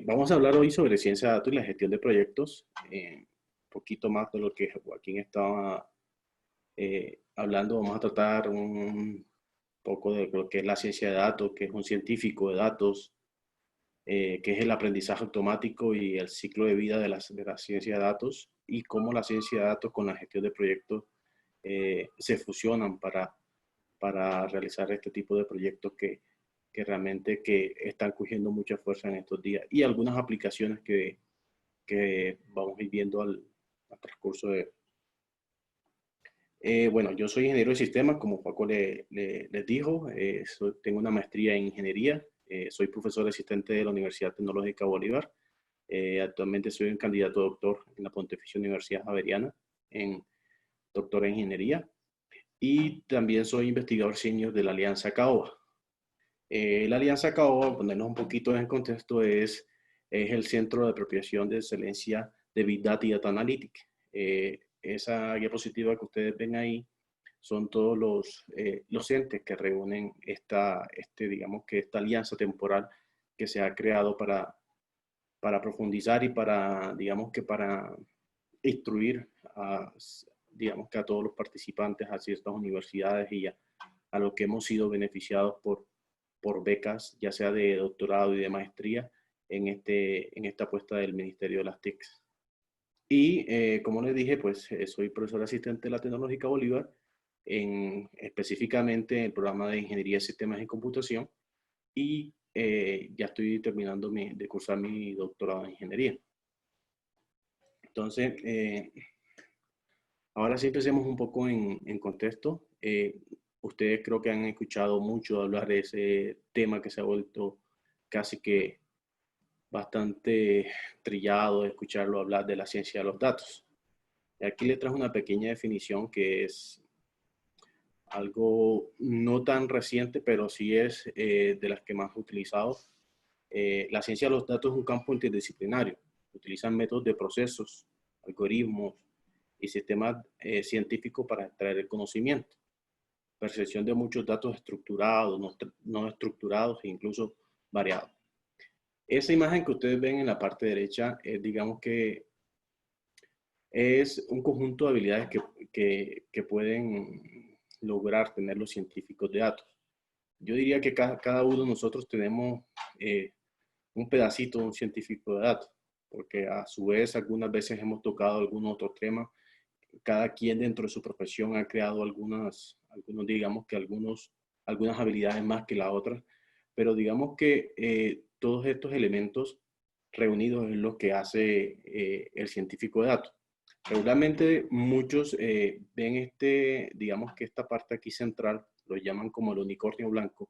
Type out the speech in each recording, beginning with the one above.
Vamos a hablar hoy sobre ciencia de datos y la gestión de proyectos. Un poquito más de lo que Joaquín estaba hablando. Vamos a tratar un poco de lo que es la ciencia de datos, que es un científico de datos, que es el aprendizaje automático y el ciclo de vida de la ciencia de datos, y cómo la ciencia de datos con la gestión de proyectos se fusionan para realizar este tipo de proyectos que realmente que están cogiendo mucha fuerza en estos días, y algunas aplicaciones que vamos a ir viendo al transcurso de... bueno, yo soy ingeniero de sistemas, como Paco les dijo. Tengo una maestría en ingeniería. Soy profesor asistente de la Universidad Tecnológica Bolívar. Actualmente soy un candidato a doctor en la Pontificia Universidad Javeriana, en doctor en ingeniería. Y también soy investigador senior de la Alianza Caoba. La Alianza Caoba, ponernos un poquito en contexto, es el Centro de Apropiación de Excelencia de Big Data y Data Analytics. Esa diapositiva que ustedes ven ahí son todos los entes que reúnen digamos que esta alianza temporal que se ha creado para profundizar y digamos que para instruir digamos que a todos los participantes, a ciertas universidades y a los que hemos sido beneficiados por becas, ya sea de doctorado y de maestría, en esta apuesta del Ministerio de las TICs. Y como les dije, pues soy profesor asistente de la Tecnológica Bolívar, específicamente en el programa de Ingeniería de Sistemas y Computación, y ya estoy terminando de cursar mi doctorado en Ingeniería. Entonces, ahora sí empecemos un poco en contexto. Ustedes creo que han escuchado mucho hablar de ese tema que se ha vuelto casi que bastante trillado, escucharlo hablar de la ciencia de los datos. Y aquí les traje una pequeña definición que es algo no tan reciente, pero sí es de las que más he utilizado. La ciencia de los datos es un campo interdisciplinario. Utilizan métodos de procesos, algoritmos y sistemas científicos para extraer el conocimiento. Percepción de muchos datos estructurados, no estructurados e incluso variados. Esa imagen que ustedes ven en la parte derecha, digamos que es un conjunto de habilidades que pueden lograr tener los científicos de datos. Yo diría que cada uno de nosotros tenemos un pedacito de un científico de datos, porque a su vez algunas veces hemos tocado algún otro tema. Cada quien dentro de su profesión ha creado digamos que algunas habilidades más que la otra, pero digamos que todos estos elementos reunidos es lo que hace el científico de datos. Regularmente muchos ven digamos que esta parte aquí central, lo llaman como el unicornio blanco,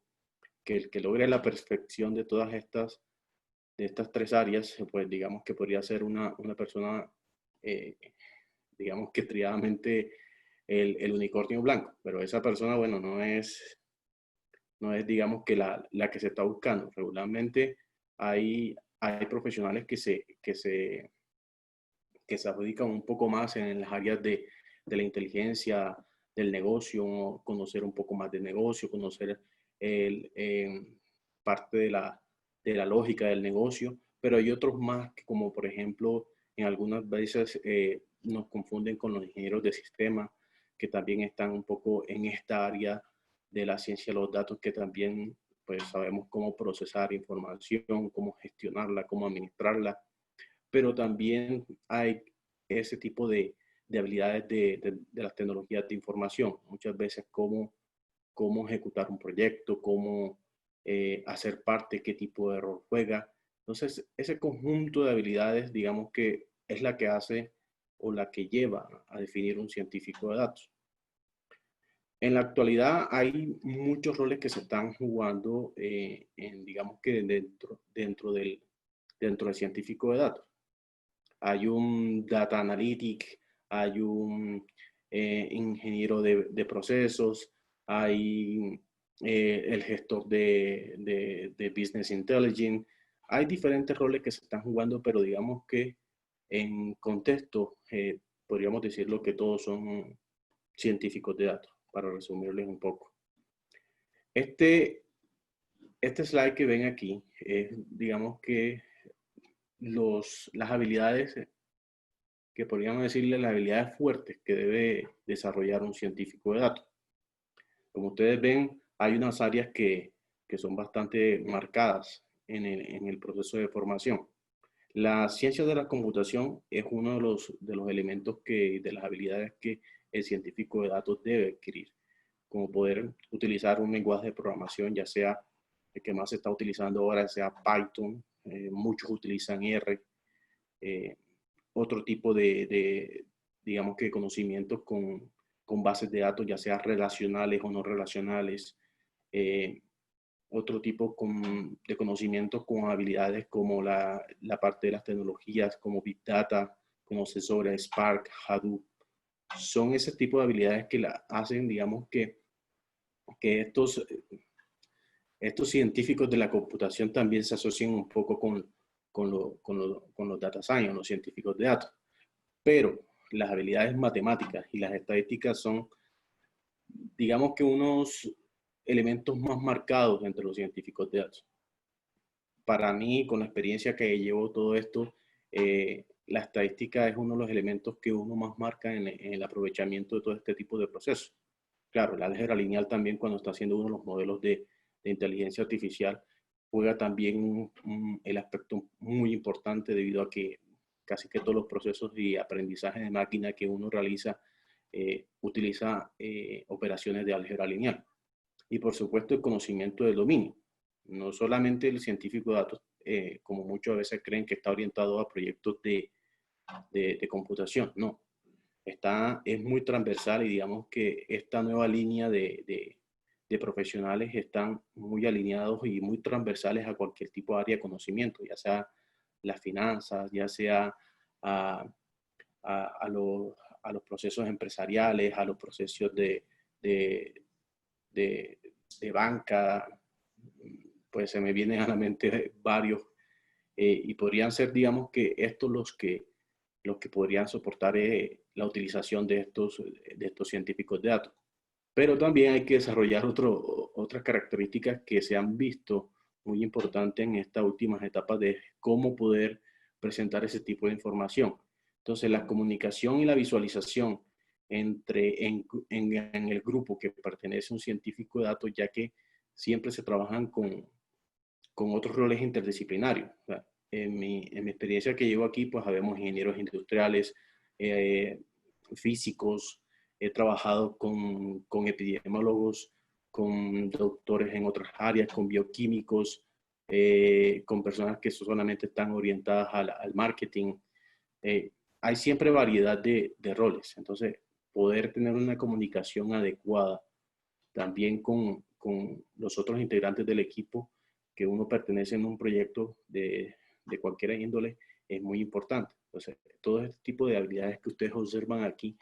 que el que logre la perfección de todas de estas tres áreas, pues digamos que podría ser una persona, digamos que triadamente el unicornio blanco, pero esa persona, bueno, no es digamos que la que se está buscando. Regularmente hay profesionales que se adjudican un poco más en las áreas de la inteligencia, del negocio, conocer un poco más de negocio, conocer parte de la lógica del negocio, pero hay otros más que, como por ejemplo, en algunas veces nos confunden con los ingenieros de sistemas, que también están un poco en esta área de la ciencia de los datos, que también pues sabemos cómo procesar información, cómo gestionarla, cómo administrarla, pero también hay ese tipo de habilidades de las tecnologías de información. Muchas veces cómo ejecutar un proyecto, cómo hacer parte, qué tipo de rol juega. Entonces, ese conjunto de habilidades, digamos que es la que hace o la que lleva a definir un científico de datos. En la actualidad hay muchos roles que se están jugando, digamos que dentro del científico de datos. Hay un data analytic, hay un ingeniero de procesos, hay el gestor de business intelligence. Hay diferentes roles que se están jugando, pero digamos que en contexto podríamos decirlo que todos son científicos de datos, para resumirles un poco. Este slide que ven aquí es, digamos que las habilidades que podríamos decirle las habilidades fuertes que debe desarrollar un científico de datos. Como ustedes ven, hay unas áreas que son bastante marcadas en el proceso de formación. La ciencia de la computación es uno de los elementos de las habilidades que el científico de datos debe adquirir, como poder utilizar un lenguaje de programación, ya sea el que más se está utilizando ahora, sea Python, muchos utilizan R, eh, otro tipo digamos que conocimientos con bases de datos, ya sea relacionales o no relacionales, eh, otro tipo de conocimientos con habilidades como la parte de las tecnologías, como Big Data, como sensores, Spark, Hadoop. Son ese tipo de habilidades que la hacen, digamos, que estos científicos de la computación también se asocian un poco con los data science, los científicos de datos. Pero las habilidades matemáticas y las estadísticas son, digamos que unos elementos más marcados entre los científicos de datos. Para mí, con la experiencia que llevo todo esto, la estadística es uno de los elementos que uno más marca en el aprovechamiento de todo este tipo de procesos. Claro, el álgebra lineal también cuando está haciendo uno de los modelos de inteligencia artificial juega también el aspecto muy importante debido a que casi que todos los procesos de aprendizaje de máquina que uno realiza utiliza operaciones de álgebra lineal. Y por supuesto el conocimiento del dominio. No solamente el científico de datos, como muchas veces creen que está orientado a proyectos de computación, no. Es muy transversal y digamos que esta nueva línea de profesionales están muy alineados y muy transversales a cualquier tipo de área de conocimiento, ya sea las finanzas, ya sea a, a, los, a los procesos empresariales, a los procesos de, de banca, pues se me vienen a la mente varios, y podrían ser, digamos, que estos los que podrían soportar la utilización de estos científicos de datos. Pero también hay que desarrollar otras características que se han visto muy importantes en estas últimas etapas de cómo poder presentar ese tipo de información. Entonces, la comunicación y la visualización en el grupo que pertenece a un científico de datos, ya que siempre se trabajan con otros roles interdisciplinarios. O sea, en mi experiencia que llevo aquí, pues habemos ingenieros industriales, eh, físicos, he trabajado con epidemiólogos, con doctores en otras áreas, con bioquímicos, con personas que solamente están orientadas al marketing. Hay siempre variedad de roles, entonces poder tener una comunicación adecuada también con los otros integrantes del equipo que uno pertenece en un proyecto de cualquier índole es muy importante. Entonces, todo este tipo de habilidades que ustedes observan aquí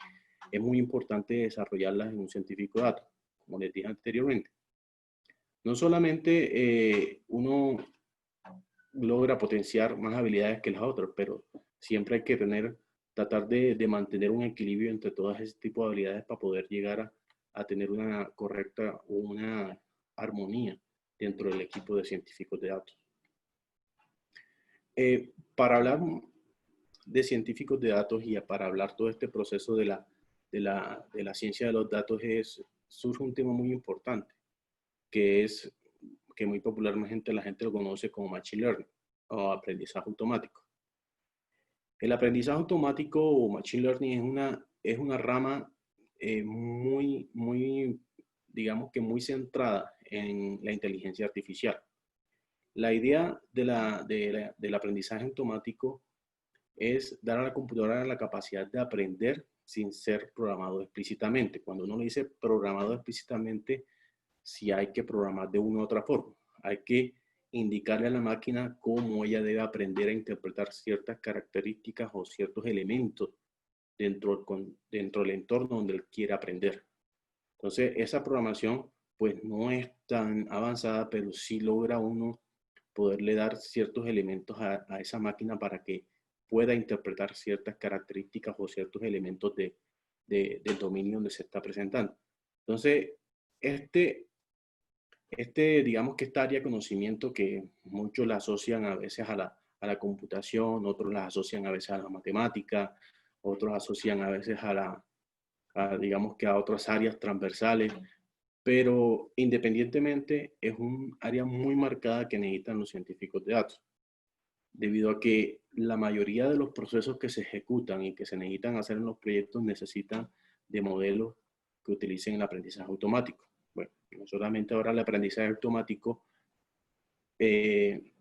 es muy importante desarrollarlas en un científico de datos, como les dije anteriormente. No solamente uno logra potenciar más habilidades que las otras, pero siempre hay que tratar de mantener un equilibrio entre todas ese tipo de habilidades para poder llegar a tener una correcta o una armonía dentro del equipo de científicos de datos. Para hablar de científicos de datos y para hablar todo este proceso de la ciencia de los datos surge un tema muy importante, que es que muy popularmente la gente lo conoce como Machine Learning o aprendizaje automático. El aprendizaje automático o Machine Learning es una rama muy, digamos que muy centrada en la inteligencia artificial. La idea del aprendizaje automático es dar a la computadora la capacidad de aprender sin ser programado explícitamente. Cuando uno le dice programado explícitamente, sí hay que programar de una u otra forma. Hay que indicarle a la máquina cómo ella debe aprender a interpretar ciertas características o ciertos elementos dentro del entorno donde él quiere aprender. Entonces, esa programación pues no es tan avanzada, pero sí logra uno poderle dar ciertos elementos a esa máquina para que pueda interpretar ciertas características o ciertos elementos del dominio donde se está presentando. Entonces, digamos que esta área de conocimiento que muchos la asocian a veces a a la computación, otros las asocian a veces a la matemática, otros asocian a veces digamos que a otras áreas transversales, pero independientemente es un área muy marcada que necesitan los científicos de datos, debido a que la mayoría de los procesos que se ejecutan y que se necesitan hacer en los proyectos necesitan de modelos que utilicen el aprendizaje automático. Bueno, no solamente ahora el aprendizaje automático,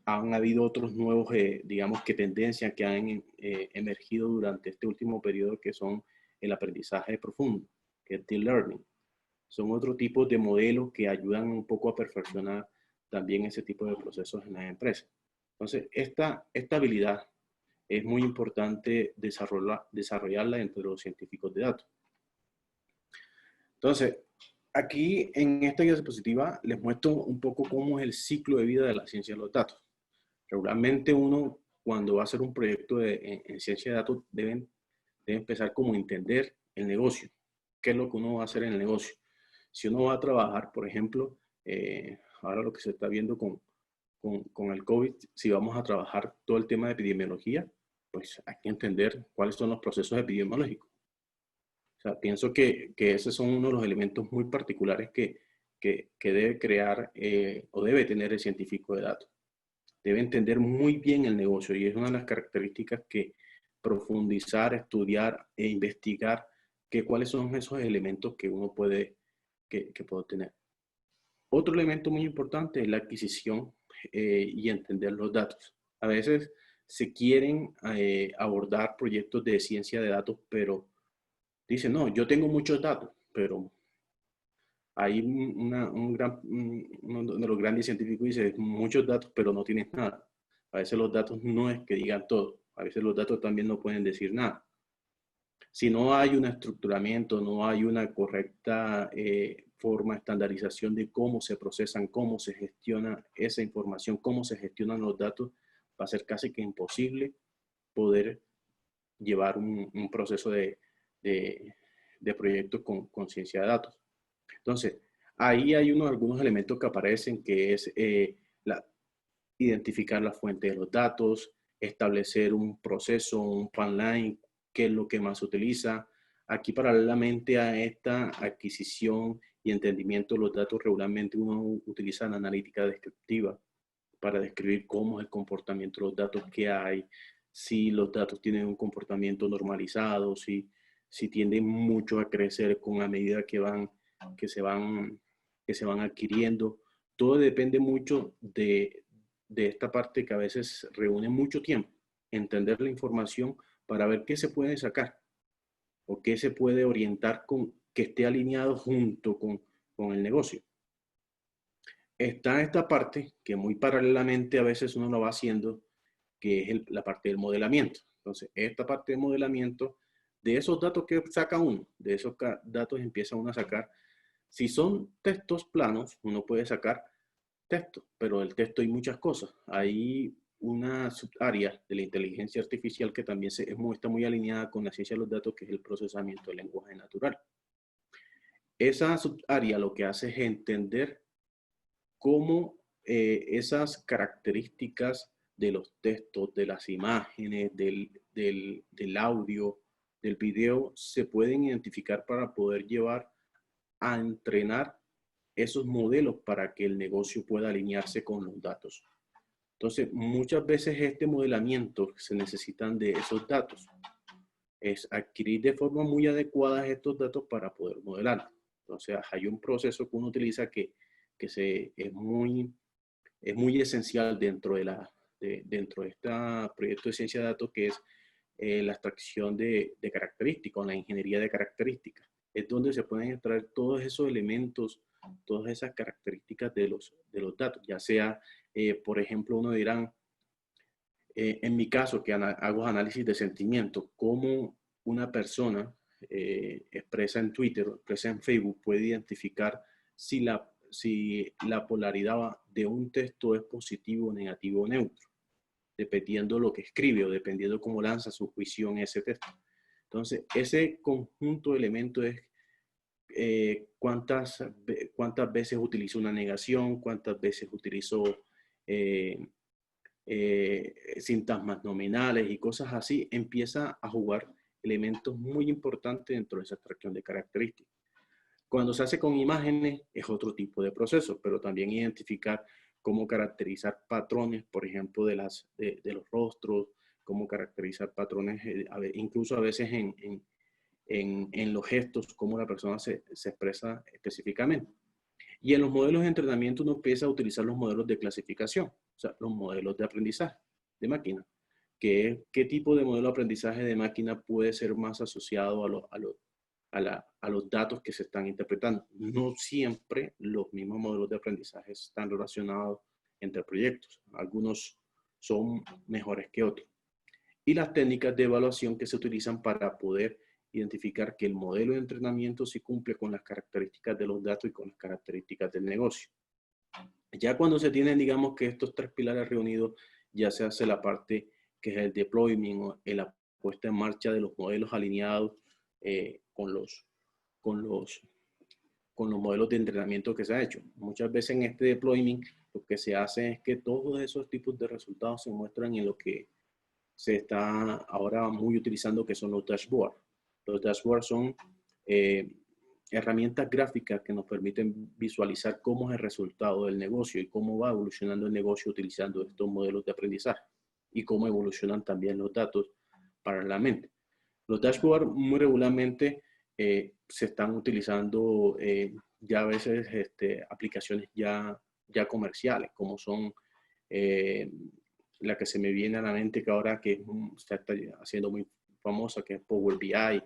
han habido otros nuevos, digamos que tendencias que han emergido durante este último periodo, que son el aprendizaje profundo, que es deep learning. Son otro tipo de modelos que ayudan un poco a perfeccionar también ese tipo de procesos en las empresas. Entonces, esta habilidad es muy importante desarrollarla entre los científicos de datos. Entonces, aquí en esta diapositiva les muestro un poco cómo es el ciclo de vida de la ciencia de los datos. Regularmente uno, cuando va a hacer un proyecto en ciencia de datos, debe empezar como a entender el negocio. ¿Qué es lo que uno va a hacer en el negocio? Si uno va a trabajar, por ejemplo, ahora lo que se está viendo con el COVID, si vamos a trabajar todo el tema de epidemiología, pues hay que entender cuáles son los procesos epidemiológicos. O sea, pienso que esos son uno de los elementos muy particulares que debe crear o debe tener el científico de datos. Debe entender muy bien el negocio, y es una de las características que profundizar, estudiar e investigar cuáles son esos elementos que uno puede tener. Otro elemento muy importante es la adquisición y entender los datos. A veces se quieren abordar proyectos de ciencia de datos, pero dicen, no, yo tengo muchos datos, pero hay uno de los grandes científicos dice, muchos datos, pero no tienes nada. A veces los datos no es que digan todo, a veces los datos también no pueden decir nada. Si no hay un estructuramiento, no hay una correcta forma, estandarización de cómo se procesan, cómo se gestiona esa información, cómo se gestionan los datos, va a ser casi que imposible poder llevar un proceso de proyectos con ciencia de datos. Entonces, ahí hay algunos elementos que aparecen, que es identificar la fuente de los datos, establecer un proceso, un pipeline, qué es lo que más se utiliza. Aquí, paralelamente a esta adquisición y entendimiento de los datos, regularmente uno utiliza la analítica descriptiva para describir cómo es el comportamiento de los datos que hay, si los datos tienen un comportamiento normalizado, si tienden mucho a crecer con la medida que se van adquiriendo. Todo depende mucho de esta parte que a veces reúne mucho tiempo, entender la información para ver qué se puede sacar o qué se puede orientar que esté alineado junto con el negocio. Está esta parte que muy paralelamente a veces uno lo va haciendo, que es la parte del modelamiento. Entonces, esta parte del modelamiento, de esos datos que saca uno, de esos datos empieza uno a sacar. Si son textos planos, uno puede sacar texto, pero del texto hay muchas cosas. Hay una subárea de la inteligencia artificial que también está muy alineada con la ciencia de los datos, que es el procesamiento del lenguaje natural. Esa subárea lo que hace es entender cómo esas características de los textos, de las imágenes, del audio, del video, se pueden identificar para poder llevar a entrenar esos modelos para que el negocio pueda alinearse con los datos. Entonces, muchas veces este modelamiento se necesitan de esos datos. Es adquirir de forma muy adecuada estos datos para poder modelar. Entonces, hay un proceso que uno utiliza que es muy esencial dentro de este proyecto de ciencia de datos, que es la extracción de características, la ingeniería de características. Es donde se pueden extraer todos esos elementos, todas esas características de los datos, ya sea, por ejemplo, uno dirá, en mi caso, que hago análisis de sentimientos, cómo una persona expresa en Twitter, expresa en Facebook, puede identificar si la polaridad de un texto es positivo, negativo o neutro, dependiendo lo que escribe o dependiendo cómo lanza su juicio en ese texto. Entonces, ese conjunto de elementos es cuántas veces utilizo una negación, cuántas veces utilizo sintagmas nominales y cosas así, empieza a jugar elementos muy importantes dentro de esa extracción de características. Cuando se hace con imágenes es otro tipo de proceso, pero también identificar cómo caracterizar patrones, por ejemplo, de los rostros, cómo caracterizar patrones, incluso a veces en los gestos, cómo la persona se expresa específicamente. Y en los modelos de entrenamiento uno empieza a utilizar los modelos de clasificación, o sea, los modelos de aprendizaje de máquina. ¿Qué tipo de modelo de aprendizaje de máquina puede ser más asociado a los datos que se están interpretando? No siempre los mismos modelos de aprendizaje están relacionados entre proyectos. Algunos son mejores que otros. Y las técnicas de evaluación que se utilizan para poder identificar que el modelo de entrenamiento sí cumple con las características de los datos y con las características del negocio. Ya cuando se tienen, digamos, que estos tres pilares reunidos, ya se hace la parte que es el deployment o la puesta en marcha de los modelos alineados con los modelos de entrenamiento que se ha hecho. Muchas veces en este deployment lo que se hace es que todos esos tipos de resultados se muestran en lo que se está ahora muy utilizando, que son los dashboards. Los dashboards son herramientas gráficas que nos permiten visualizar cómo es el resultado del negocio y cómo va evolucionando el negocio utilizando estos modelos de aprendizaje y cómo evolucionan también los datos paralelamente. Los dashboards muy regularmente se están utilizando ya a veces aplicaciones ya comerciales, como son la que se me viene a la mente que ahora que se está haciendo muy famosa, que es Power BI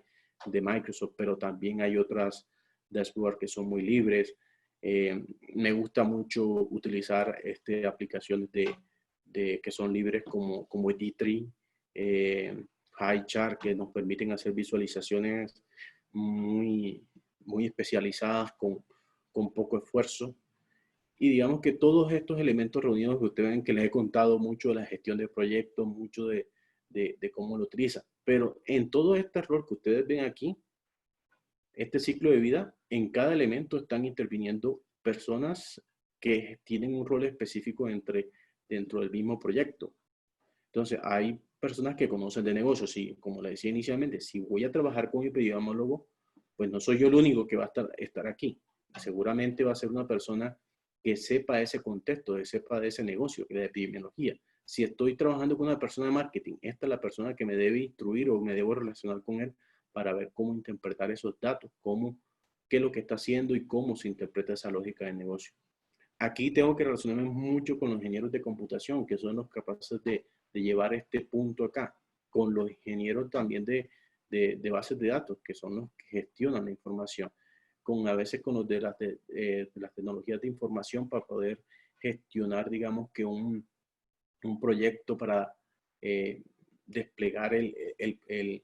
de Microsoft, pero también hay otras dashboards que son muy libres. Me gusta mucho utilizar aplicaciones que son libres como D3, HighChart, que nos permiten hacer visualizaciones muy especializadas con poco esfuerzo. Y digamos que todos estos elementos reunidos que ustedes ven que les he contado mucho de la gestión de proyectos, mucho de cómo lo utilizan. Pero en todo este rol que ustedes ven aquí, este ciclo de vida, en cada elemento están interviniendo personas que tienen un rol específico dentro del mismo proyecto. Entonces, hay personas que conocen de negocios. Y como le decía inicialmente, si voy a trabajar con epidemiólogo, pues no soy yo el único que va a estar aquí. Seguramente va a ser una persona que sepa ese contexto, que sepa de ese negocio, de epidemiología. Si estoy trabajando con una persona de marketing, esta es la persona que me debe instruir o me debo relacionar con él para ver cómo interpretar esos datos, qué es lo que está haciendo y cómo se interpreta esa lógica del negocio. Aquí tengo que relacionarme mucho con los ingenieros de computación, que son los capaces de llevar este punto acá, con los ingenieros también de bases de datos, que son los que gestionan la información, a veces con los de las tecnologías de información para poder gestionar, digamos, que un proyecto para desplegar el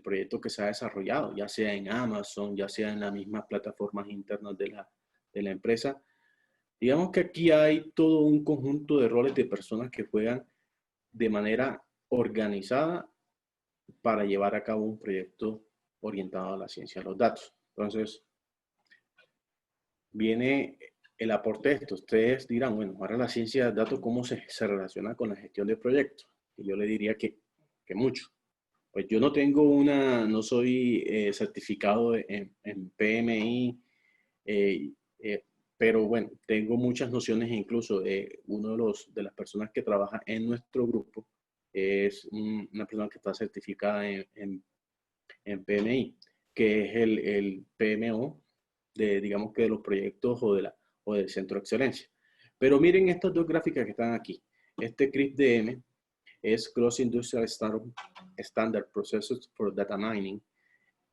proyecto que se ha desarrollado, ya sea en Amazon, ya sea en las mismas plataformas internas de la empresa. Digamos que aquí hay todo un conjunto de roles de personas que juegan de manera organizada para llevar a cabo un proyecto orientado a la ciencia de los datos. Entonces, viene el aporte de esto. Ustedes dirán, bueno, ahora la ciencia de datos, ¿cómo se relaciona con la gestión de proyectos? Y yo le diría que mucho. Pues yo no soy certificado en PMI, pero bueno, tengo muchas nociones. Incluso uno de las personas que trabaja en nuestro grupo es una persona que está certificada en PMI, que es el PMO digamos que de los proyectos o del centro de excelencia. Pero miren estas dos gráficas que están aquí. Este CRISP-DM es Cross Industrial Standard Processes for Data Mining.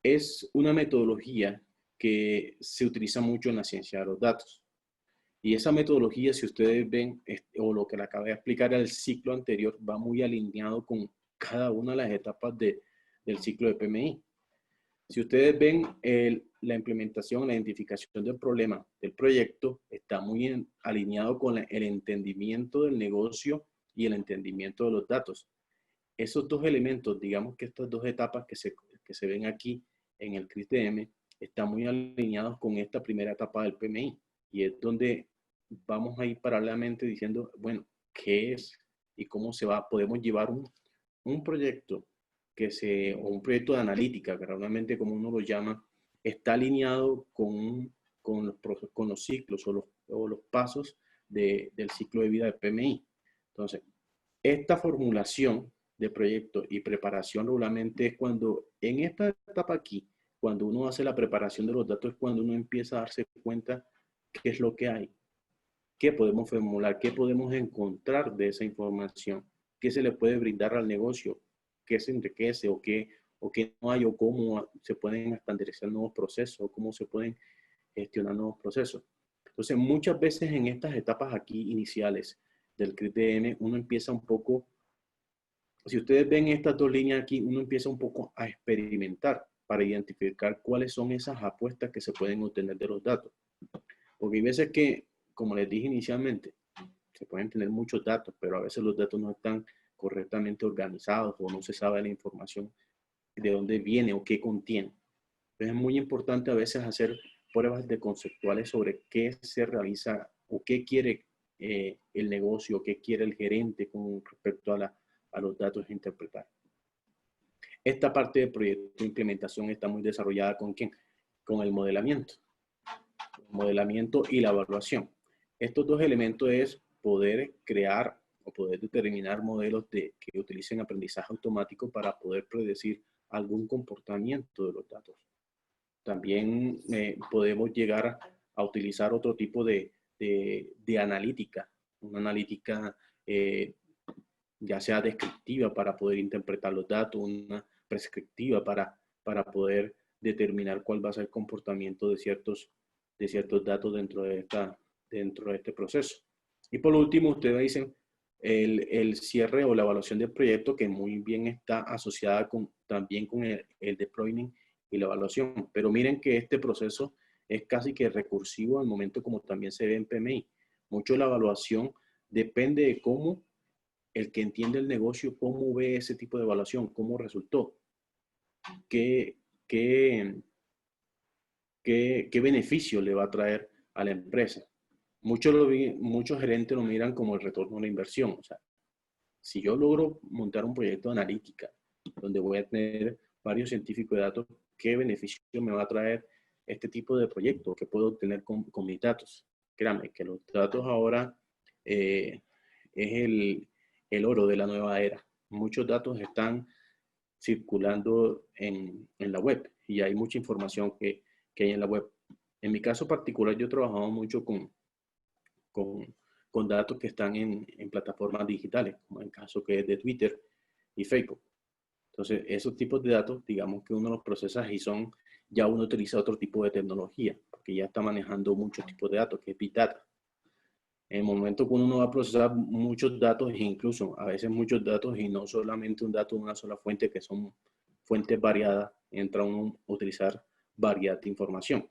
Es una metodología que se utiliza mucho en la ciencia de los datos. Y esa metodología, si ustedes ven, o lo que le acabé de explicar al ciclo anterior, va muy alineado con cada una de las etapas del ciclo de PMI. Si ustedes ven la implementación, la identificación del problema del proyecto, está muy alineado con el entendimiento del negocio y el entendimiento de los datos. Esos dos elementos, digamos que estas dos etapas que se ven aquí en el CRISP-DM, están muy alineados con esta primera etapa del PMI. Y es donde vamos a ir paralelamente diciendo, bueno, ¿qué es y cómo podemos llevar un proyecto o un proyecto de analítica, que realmente como uno lo llama, está alineado con los ciclos o los pasos del ciclo de vida de PMI. Entonces, esta formulación de proyecto y preparación regularmente es cuando, en esta etapa aquí, cuando uno hace la preparación de los datos, es cuando uno empieza a darse cuenta qué es lo que hay, qué podemos formular, qué podemos encontrar de esa información, qué se le puede brindar al negocio, qué se enriquece o qué no hay, o cómo se pueden estandarizar nuevos procesos, o cómo se pueden gestionar nuevos procesos. Entonces, muchas veces en estas etapas aquí iniciales del CRIP-DM, uno empieza un poco, si ustedes ven estas dos líneas aquí, uno empieza un poco a experimentar para identificar cuáles son esas apuestas que se pueden obtener de los datos. Porque hay veces que, como les dije inicialmente, se pueden tener muchos datos, pero a veces los datos no están correctamente organizados o no se sabe la información de dónde viene o qué contiene. Entonces es muy importante a veces hacer pruebas de conceptuales sobre qué se realiza o qué quiere el negocio, qué quiere el gerente con respecto a los datos a interpretar. Esta parte del proyecto de implementación está muy desarrollada ¿con quién? Con el modelamiento. El modelamiento y la evaluación. Estos dos elementos es poder crear o poder determinar modelos que utilicen aprendizaje automático para poder predecir algún comportamiento de los datos. También podemos llegar a utilizar otro tipo de analítica, una analítica ya sea descriptiva para poder interpretar los datos, una prescriptiva para poder determinar cuál va a ser el comportamiento de ciertos datos dentro de este proceso. Y por último, ustedes dicen el cierre o la evaluación del proyecto, que muy bien está asociada también con el deployment y la evaluación. Pero miren que este proceso es casi que recursivo al momento como también se ve en PMI. Mucho de la evaluación depende de cómo el que entiende el negocio, cómo ve ese tipo de evaluación, cómo resultó, qué beneficio le va a traer a la empresa. Muchos gerentes lo miran como el retorno a la inversión. O sea, si yo logro montar un proyecto de analítica donde voy a tener varios científicos de datos, ¿qué beneficio me va a traer este tipo de proyecto que puedo obtener con mis datos? Créanme que los datos ahora es el oro de la nueva era. Muchos datos están circulando en la web y hay mucha información que hay en la web. En mi caso particular, yo he trabajado mucho con datos que están en plataformas digitales, como en el caso que es de Twitter y Facebook. Entonces, esos tipos de datos, digamos que uno los procesa y ya uno utiliza otro tipo de tecnología, porque ya está manejando muchos tipos de datos, que es Big Data. En el momento que uno va a procesar muchos datos, e incluso a veces muchos datos, y no solamente un dato de una sola fuente, que son fuentes variadas, entra uno a utilizar variedad de información.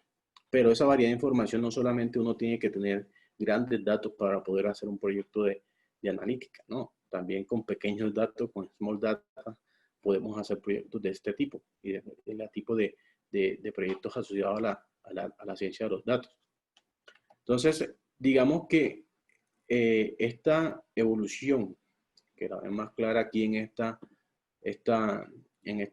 Pero esa variedad de información no solamente uno tiene que tener grandes datos para poder hacer un proyecto de analítica, ¿no? También con pequeños datos, con small data, podemos hacer proyectos de este tipo y de tipo de proyectos asociados a la ciencia de los datos. Entonces, digamos que esta evolución, que la ven más clara aquí en esta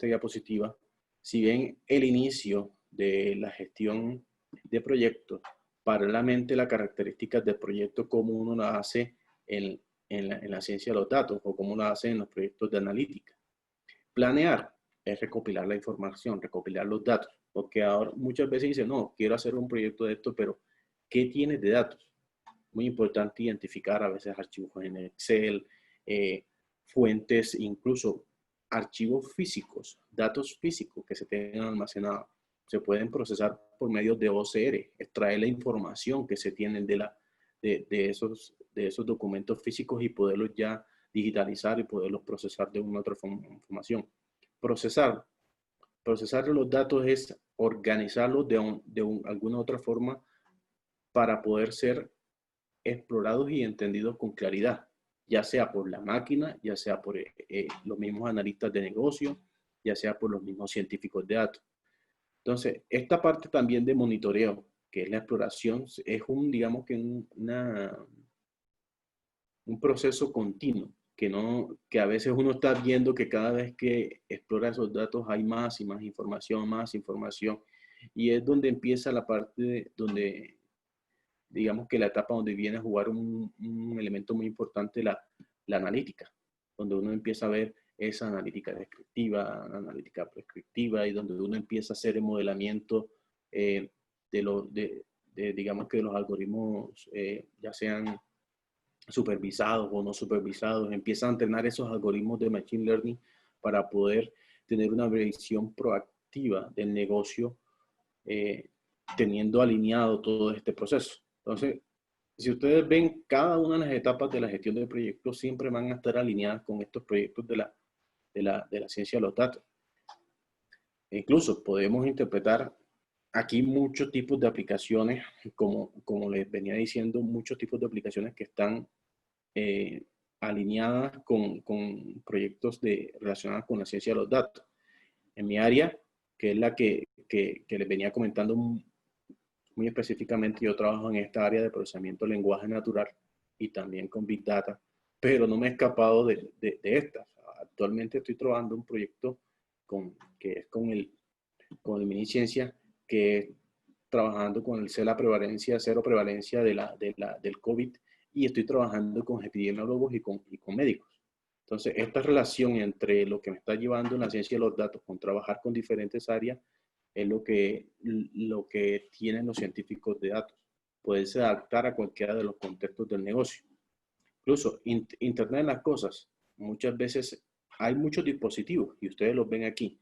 diapositiva, si bien el inicio de la gestión de proyectos, paralelamente las características del proyecto, como uno la hace en la ciencia de los datos o como lo hace en los proyectos de analítica. Planear es recopilar la información, recopilar los datos, porque ahora muchas veces dicen, no, quiero hacer un proyecto de esto, pero ¿qué tienes de datos? Muy importante identificar a veces archivos en Excel, fuentes, incluso archivos físicos, datos físicos que se tengan almacenados. Se pueden procesar por medio de OCR, extraer la información que se tienen de esos documentos físicos y poderlos ya digitalizar y poderlos procesar de una otra información. Procesar los datos es organizarlos de alguna otra forma para poder ser explorados y entendidos con claridad, ya sea por la máquina, ya sea por los mismos analistas de negocio, ya sea por los mismos científicos de datos. Entonces, esta parte también de monitoreo, que es la exploración, es digamos que un proceso continuo que a veces uno está viendo que cada vez que explora esos datos hay más y más información, y es donde empieza la parte donde, digamos que la etapa donde viene a jugar un elemento muy importante, la analítica, donde uno empieza a ver esa analítica descriptiva, analítica prescriptiva, y donde uno empieza a hacer el modelamiento digamos que de los algoritmos, ya sean supervisados o no supervisados, empiezan a entrenar esos algoritmos de Machine Learning para poder tener una visión proactiva del negocio, teniendo alineado todo este proceso. Entonces, si ustedes ven, cada una de las etapas de la gestión de proyectos siempre van a estar alineadas con estos proyectos de la ciencia de los datos. E incluso podemos interpretar aquí muchos tipos de aplicaciones, como les venía diciendo, muchos tipos de aplicaciones que están alineadas con proyectos relacionados con la ciencia de los datos. En mi área, que es la que les venía comentando muy específicamente, yo trabajo en esta área de procesamiento de lenguaje natural y también con Big Data, pero no me he escapado de estas. Actualmente estoy trabajando un proyecto que es con el Miniciencia, que es trabajando con el cero prevalencia del COVID, y estoy trabajando con epidemiólogos y con médicos. Entonces, esta relación entre lo que me está llevando en la ciencia de los datos con trabajar con diferentes áreas es lo que tienen los científicos de datos. Poderse adaptar a cualquiera de los contextos del negocio. Incluso Internet de las cosas, muchas veces hay muchos dispositivos, y ustedes los ven aquí,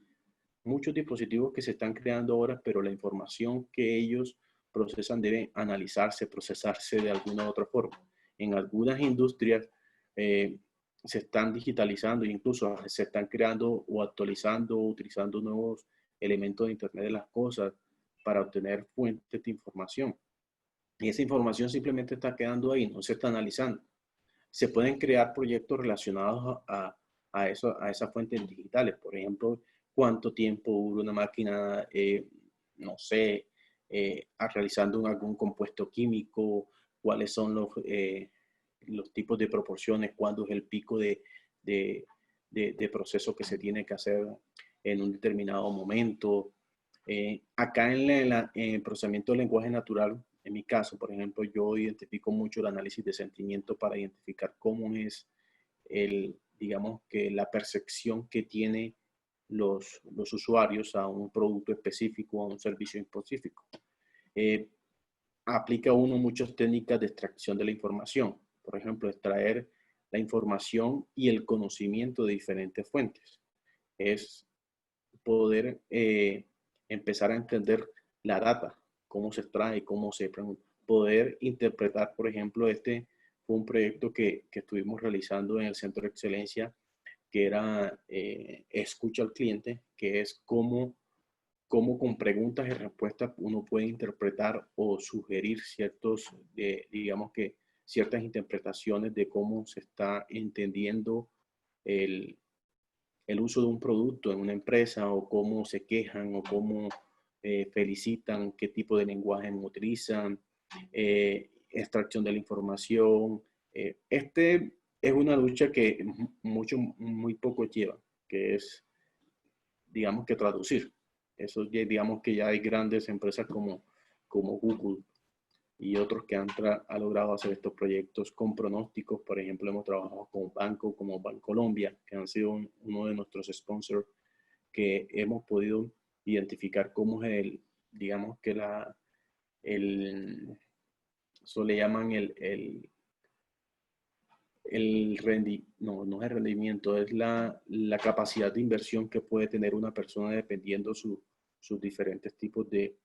muchos dispositivos que se están creando ahora, pero la información que ellos procesan debe analizarse, procesarse de alguna u otra forma. En algunas industrias se están digitalizando, incluso se están creando o actualizando o utilizando nuevos elementos de Internet de las cosas para obtener fuentes de información. Y esa información simplemente está quedando ahí, no se está analizando. Se pueden crear proyectos relacionados a esas fuentes digitales. Por ejemplo, cuánto tiempo dura una máquina, no sé, realizando algún compuesto químico, cuáles son los tipos de proporciones, cuándo es el pico de proceso que se tiene que hacer en un determinado momento. Acá en el procesamiento del lenguaje natural, en mi caso, por ejemplo, yo identifico mucho el análisis de sentimiento para identificar cómo es digamos que la percepción que tiene los usuarios a un producto específico, a un servicio específico. Aplica uno muchas técnicas de extracción de la información. Por ejemplo, extraer la información y el conocimiento de diferentes fuentes. Es poder empezar a entender la data, cómo se extrae, cómo se pregunta. Poder interpretar, por ejemplo, fue un proyecto que estuvimos realizando en el Centro de Excelencia, que era escucha al cliente, que es cómo con preguntas y respuestas uno puede interpretar o sugerir digamos que ciertas interpretaciones de cómo se está entendiendo el uso de un producto en una empresa, o cómo se quejan, o cómo felicitan, qué tipo de lenguaje utilizan, extracción de la información. Es una lucha que muy poco lleva, que es, digamos, que traducir. Eso, digamos que ya hay grandes empresas como Google y otros que han logrado hacer estos proyectos con pronósticos. Por ejemplo, hemos trabajado con bancos como Bancolombia, que han sido uno de nuestros sponsors, que hemos podido identificar cómo es digamos que eso le llaman no es el rendimiento, es la capacidad de inversión que puede tener una persona dependiendo sus diferentes tipos de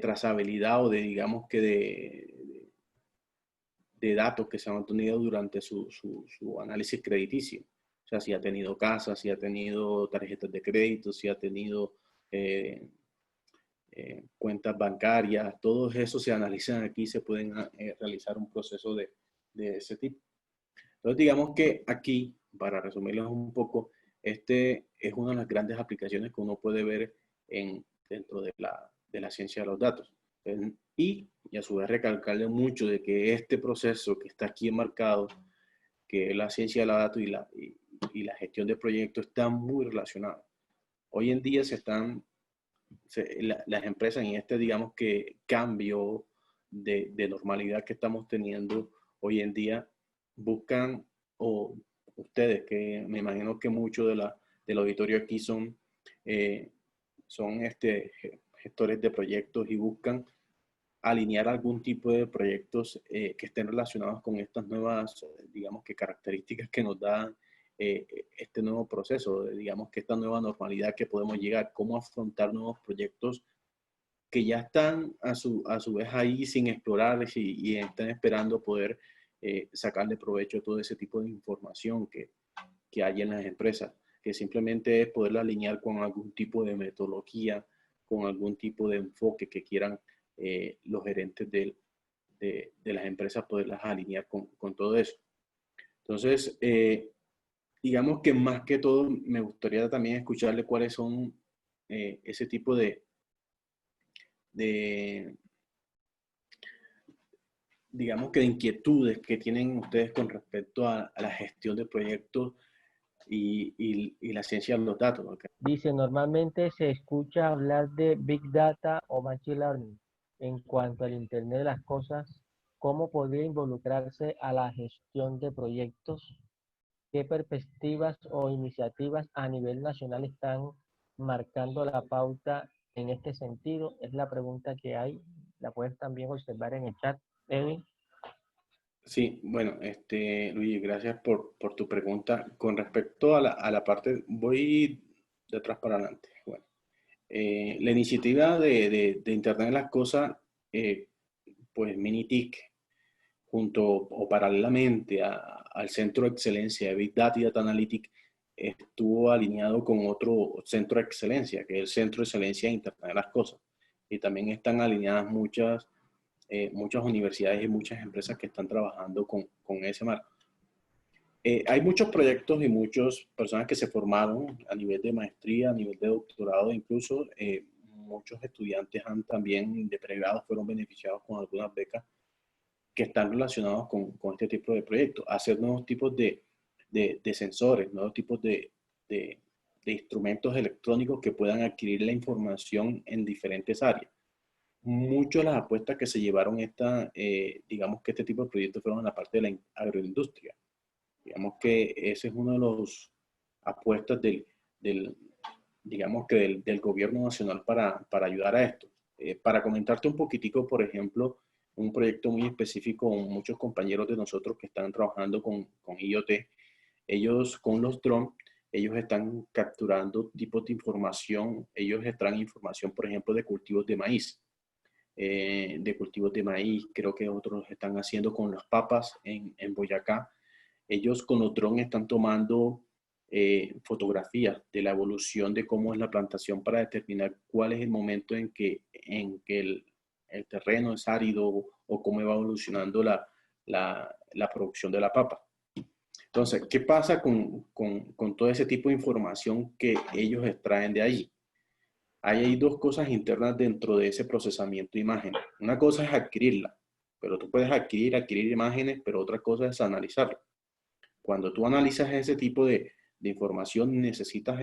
trazabilidad, o digamos que de datos que se han obtenido durante su análisis crediticio. O sea, si ha tenido casas, si ha tenido tarjetas de crédito, si ha tenido cuentas bancarias, todos esos se analizan aquí, se pueden realizar un proceso de ese tipo. Entonces, digamos que aquí, para resumirles un poco, es una de las grandes aplicaciones que uno puede ver dentro de la ciencia de los datos. Y a su vez recalcarle mucho de que este proceso que está aquí enmarcado, que es la ciencia de la datos y la gestión de proyectos, están muy relacionados. Hoy en día las empresas en este, digamos que cambio de normalidad que estamos teniendo hoy en día, buscan, o ustedes, que me imagino que muchos del auditorio aquí son gestores de proyectos y buscan alinear algún tipo de proyectos que estén relacionados con estas nuevas, digamos que características que nos da este nuevo proceso, digamos que esta nueva normalidad que podemos llegar, cómo afrontar nuevos proyectos que ya están a su vez ahí sin explorar y están esperando poder sacarle provecho a todo ese tipo de información que hay en las empresas, que simplemente es poderla alinear con algún tipo de metodología, con algún tipo de enfoque que quieran los gerentes de las empresas, poderlas alinear con todo eso. Entonces, digamos que más que todo me gustaría también escucharle cuáles son ese tipo de, digamos que de inquietudes que tienen ustedes con respecto a la gestión de proyectos y la ciencia de los datos. ¿Okay? Dice, normalmente se escucha hablar de Big Data o Machine Learning. En cuanto al Internet de las Cosas, ¿cómo podría involucrarse a la gestión de proyectos? ¿Qué perspectivas o iniciativas a nivel nacional están marcando la pauta en este sentido? Es la pregunta que hay. La puedes también observar en el chat, Edwin. Sí, bueno, Luis, gracias por tu pregunta. Con respecto a la parte, voy de atrás para adelante. Bueno, la iniciativa de Internet de las Cosas, pues Minitic, junto o paralelamente al Centro de Excelencia de Big Data y Data Analytics, estuvo alineado con otro centro de excelencia, que es el Centro de Excelencia de Internet de las Cosas. Y también están alineadas muchas universidades y muchas empresas que están trabajando con ese marco. Hay muchos proyectos y muchas personas que se formaron a nivel de maestría, a nivel de doctorado, incluso muchos estudiantes también de pregrado fueron beneficiados con algunas becas que están relacionados con este tipo de proyectos. Hacer nuevos tipos de sensores, nuevos tipos de instrumentos electrónicos que puedan adquirir la información en diferentes áreas. Muchas de las apuestas que se llevaron digamos que este tipo de proyectos fueron en la parte de la agroindustria. Digamos que ese es uno de los apuestas digamos que del gobierno nacional para ayudar a esto. Para comentarte un poquitico, por ejemplo, un proyecto muy específico con muchos compañeros de nosotros que están trabajando con IoT. Ellos con los drones, ellos están capturando tipos de información, ellos extraen información, por ejemplo, de cultivos de maíz. Creo que otros están haciendo con las papas en Boyacá. Ellos con los drones están tomando fotografías de la evolución de cómo es la plantación para determinar cuál es el momento en que el terreno es árido o cómo va evolucionando la producción de la papa. Entonces, ¿qué pasa con todo ese tipo de información que ellos extraen de allí? Ahí hay dos cosas internas dentro de ese procesamiento de imágenes. Una cosa es adquirirla, pero tú puedes adquirir imágenes, pero otra cosa es analizarla. Cuando tú analizas ese tipo de información, necesitas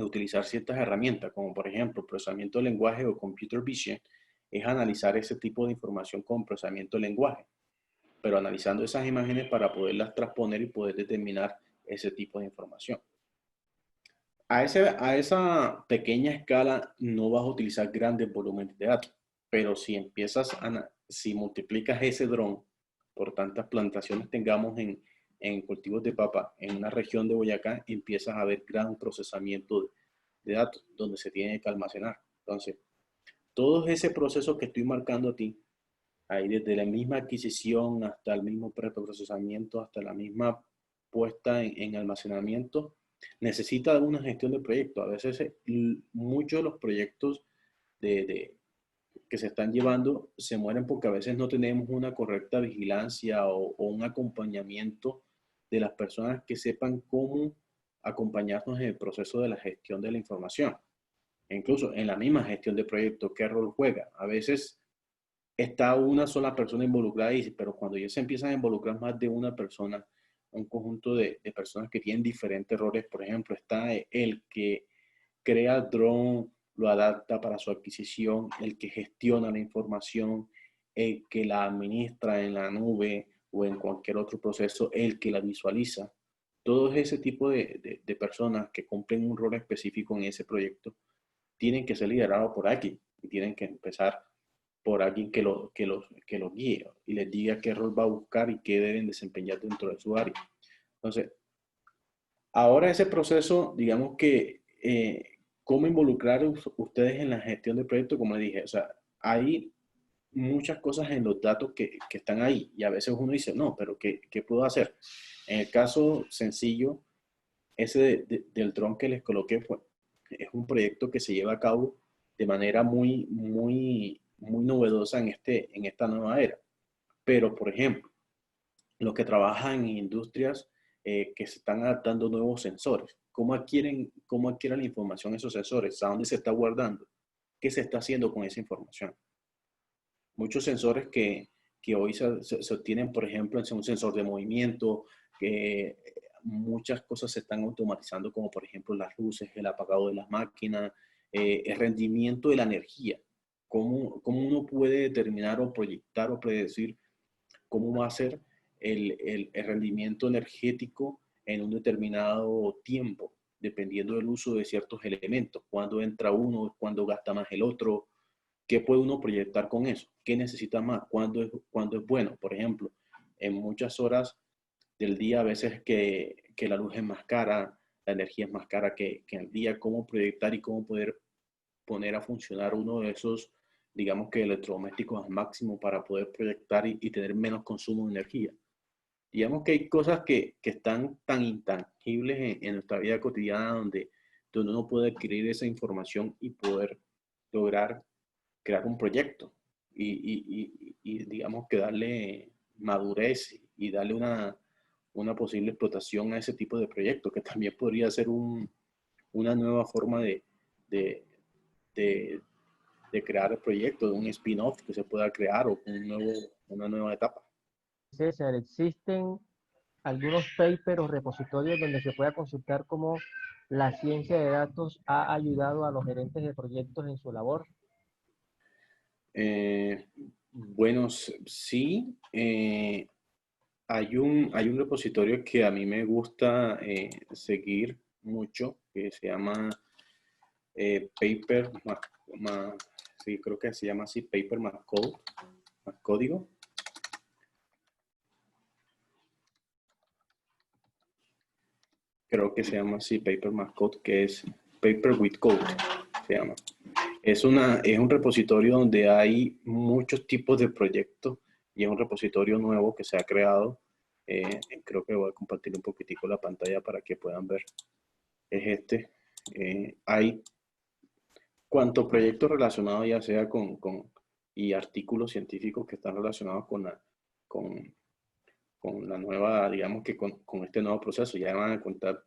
utilizar ciertas herramientas, como por ejemplo procesamiento de lenguaje o computer vision, es analizar ese tipo de información con procesamiento de lenguaje, pero analizando esas imágenes para poderlas transponer y poder determinar ese tipo de información. A esa pequeña escala no vas a utilizar grandes volúmenes de datos, pero si multiplicas ese dron por tantas plantaciones tengamos en cultivos de papa en una región de Boyacá, empiezas a ver gran procesamiento de datos donde se tiene que almacenar. Entonces, todo ese proceso que estoy marcando a ti, ahí desde la misma adquisición hasta el mismo preprocesamiento, hasta la misma puesta en almacenamiento, necesita una gestión de proyectos. A veces muchos de los proyectos que se están llevando se mueren porque a veces no tenemos una correcta vigilancia o un acompañamiento de las personas que sepan cómo acompañarnos en el proceso de la gestión de la información. E incluso en la misma gestión de proyectos, ¿qué rol juega? A veces está una sola persona involucrada, pero cuando ya se empiezan a involucrar más de una persona, un conjunto de personas que tienen diferentes roles, por ejemplo, está el que crea el dron, lo adapta para su adquisición, el que gestiona la información, el que la administra en la nube o en cualquier otro proceso, el que la visualiza. Todo ese tipo de personas que cumplen un rol específico en ese proyecto tienen que ser liderados por alguien y tienen que empezar por alguien que los guíe y les diga qué rol va a buscar y qué deben desempeñar dentro de su área. Entonces, ahora ese proceso, digamos que, ¿cómo involucrar ustedes en la gestión del proyecto? Como les dije, o sea, hay muchas cosas en los datos que están ahí y a veces uno dice, no, pero ¿qué puedo hacer? En el caso sencillo, ese del dron que les coloqué es un proyecto que se lleva a cabo de manera muy novedosa en esta nueva era. Pero, por ejemplo, los que trabajan en industrias que se están adaptando nuevos sensores, cómo adquieren la información esos sensores? ¿A dónde se está guardando? ¿Qué se está haciendo con esa información? Muchos sensores que hoy se obtienen, por ejemplo, es un sensor de movimiento, que muchas cosas se están automatizando, como por ejemplo las luces, el apagado de las máquinas, el rendimiento de la energía. ¿Cómo uno puede determinar o proyectar o predecir cómo va a ser el rendimiento energético en un determinado tiempo, dependiendo del uso de ciertos elementos? ¿Cuándo entra uno? ¿Cuándo gasta más el otro? ¿Qué puede uno proyectar con eso? ¿Qué necesita más? ¿Cuándo es bueno? Por ejemplo, en muchas horas del día, a veces que la luz es más cara, la energía es más cara que el día, ¿cómo proyectar y cómo poder poner a funcionar uno de esos, digamos que electrodomésticos al máximo para poder proyectar y tener menos consumo de energía? Digamos que hay cosas que están tan intangibles en nuestra vida cotidiana donde uno puede adquirir esa información y poder lograr crear un proyecto y digamos que darle madurez y darle una posible explotación a ese tipo de proyecto, que también podría ser una nueva forma de, de, de crear el proyecto, de un spin-off que se pueda crear o una nueva etapa. César, existen algunos papers o repositorios donde se pueda consultar cómo la ciencia de datos ha ayudado a los gerentes de proyectos en su labor. Eh, bueno, sí, hay un repositorio que a mí me gusta seguir mucho, que se llama Paper más, sí, creo que se llama así, Paper más Code, más código. Creo que se llama así, Paper más Code, que es Paper with Code, se llama. Es un repositorio donde hay muchos tipos de proyectos y es un repositorio nuevo que se ha creado. Creo que voy a compartir un poquitico la pantalla para que puedan ver. Es este. Hay cuantos proyectos relacionados ya sea y artículos científicos que están relacionados con, con la nueva, digamos que con este nuevo proceso. Ya van a contar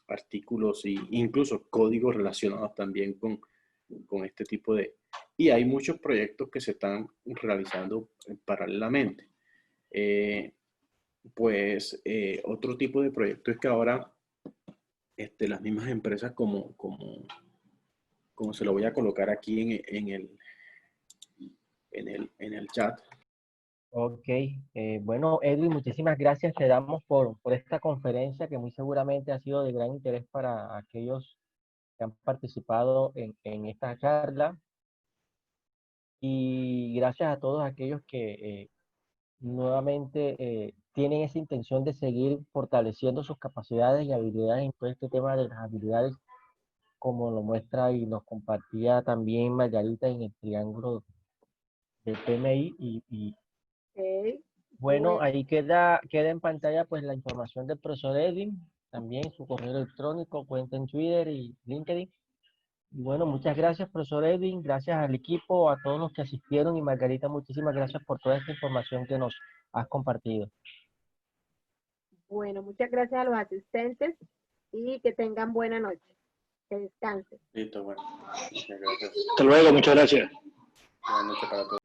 artículos e incluso códigos relacionados también con este tipo de... Y hay muchos proyectos que se están realizando paralelamente. Otro tipo de proyecto es que ahora las mismas empresas como se lo voy a colocar aquí en el chat. Ok, bueno, Edwin, muchísimas gracias. Te damos por esta conferencia que muy seguramente ha sido de gran interés para aquellos que han participado en esta charla. Y gracias a todos aquellos que nuevamente tienen esa intención de seguir fortaleciendo sus capacidades y habilidades en todo este tema de las habilidades, como lo muestra y nos compartía también Margarita en el triángulo de PMI. Ok, Bueno, bueno, ahí queda en pantalla pues la información del profesor Edwin, también su correo electrónico, cuenta en Twitter y LinkedIn. Y bueno, muchas gracias, profesor Edwin, gracias al equipo, a todos los que asistieron y Margarita, muchísimas gracias por toda esta información que nos has compartido. bueno, muchas gracias a los asistentes y que tengan buena noche. Que descanse. Listo, bueno. Muchas gracias. Hasta luego, muchas gracias. Buenas noches para todos.